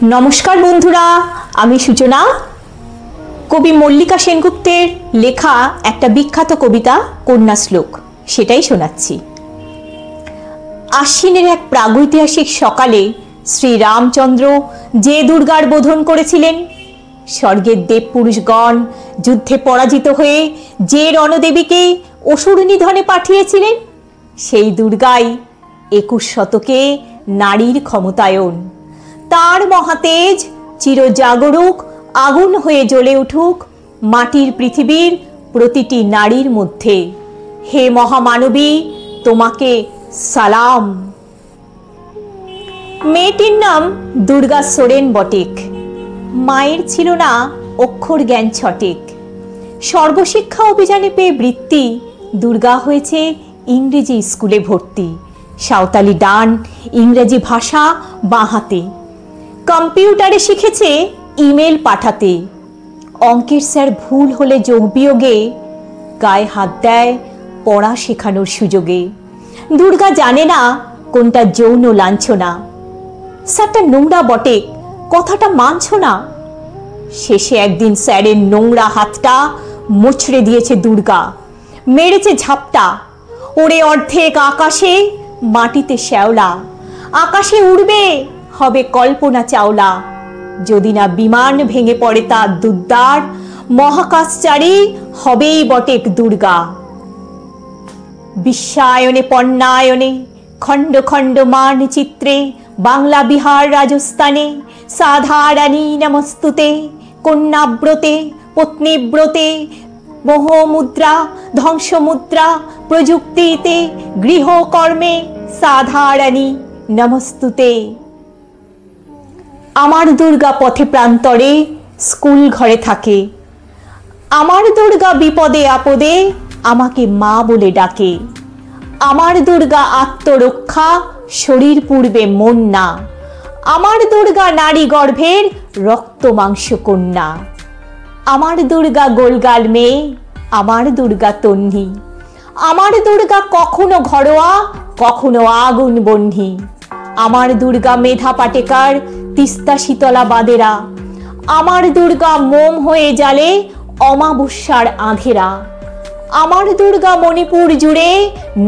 नमस्कार बंधुरा आमी सूचना कवि मल्लिका सेनगुप्तेर लेखा एक विख्यात कविता कन्या श्लोक सेटाई शोनाচ্ছি। आश्विनेर एक प्रागैतिहासिक सकाले श्री रामचंद्र जे दुर्गार बोधन करेছিলেন, स्वर्गेर देवपुरुषगण युद्धे पराजित हये जे रणदेवीके असुर निधने पाठिয়েছিলেন, सेई दुर्गाई 21 शतके नारीर क्षमतायन, तार महातेज चिरजागरुक आगुन हये ज्वले उठुक माटिर पृथिवीर प्रतिटी नारीर मध्य। हे महामानवी तोमाके सालाम। मेয়েটির नाम दुर्गा सोरेन बटेक। मायेर छिलो ना अक्षर ज्ञान सठिक। सर्वशिक्षा अभियाने पेये बृत्ति दुर्गा हयेछे इंग्रेजी स्कूले भर्ती। सावताली डान इंग्रेजी भाषा बां हाते। कम्पिউটারে শিখেছে ইমেল পাঠাতে। অঙ্কের স্যার ভুল হলে যোগ বিয়োগে গায়ে হাত দেয় পড়া শেখানোর সুযোগে। দুর্গা জানে না কোনটা যৌন লাঞ্ছনা। স্যারটা নোংরা বটে, কথাটা মানছো না। শেষে একদিন স্যারের নোংরা হাতটা মুচড়ে দিয়েছে দুর্গা, মেরেছে ঝাপটা। ওরে অর্ধেক আকাশে মাটিতে শ্যাওলা, আকাশে উড়বে হবে কল্পনা চাওলা। যদি না বিমান ভেঙে পড়ে তার দুদ্দার, মহাকাশচারী হবেই বটেক দুর্গা। বিশ্বায়নে পণ্যায়নে খণ্ড খণ্ড মানচিত্রে বাংলা বিহার রাজস্থানে সাধারানী নমস্তুতে। কন্যাব্রতে পত্নীব্রতে মোহমুদ্রা ধ্বংসমুদ্রা প্রযুক্তিতে গৃহকর্মে সাধারানী নমস্তুতে। आमार दुर्गा पथे प्रान्तरे स्कूल घरे थाके। आमार दुर्गा विपदे आपदे आमाके मा बोले डाके। आमार दुर्गा आत्मरक्षा शरीर पूर्वे मन ना। आमार दुर्गा नारी गर्भेर रक्त मांस कन्या। आमार दुर्गा गोलगाल मेये, आमार दुर्गा तन्नी। आमार दुर्गा कखनो घरोया कखनो आगुन बन्ही। आमार दुर्गा मेधा पाटेकार তিস্তা শীতলা বাদেরা। আমার দুর্গা মোম হয়ে জ্বালে অমাবস্যার আঁধেরা। আমার দুর্গা মণিপুর জুড়ে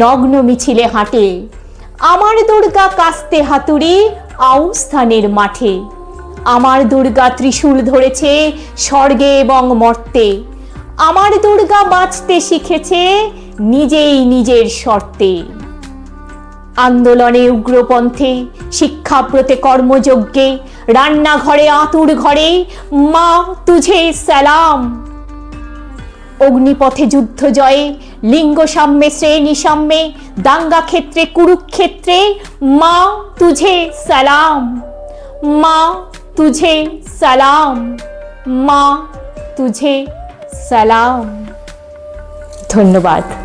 নগ্ন মিছিলে হাঁটে। আমার দুর্গা কাস্তে হাতুড়ি আউস্থানের মাঠে। আমার দুর্গা ত্রিশূল ধরেছে স্বর্গে এবং মর্তে। আমার দুর্গা বাঁচতে শিখেছে নিজেই নিজের শর্তে। आंदोलने उग्रपन्थे शिक्षाब्रते कर्मयज्ञे रान्नाघरे आतुर घरे मा तुझे सलाम। अग्निपथे युद्ध जये लिंग साम्ये श्रेणी साम्ये दांगा क्षेत्रे कुरुक्षेत्रे मा तुझे सलाम। मा तुझे सलाम, मा तुझे सलाम। धन्यवाद।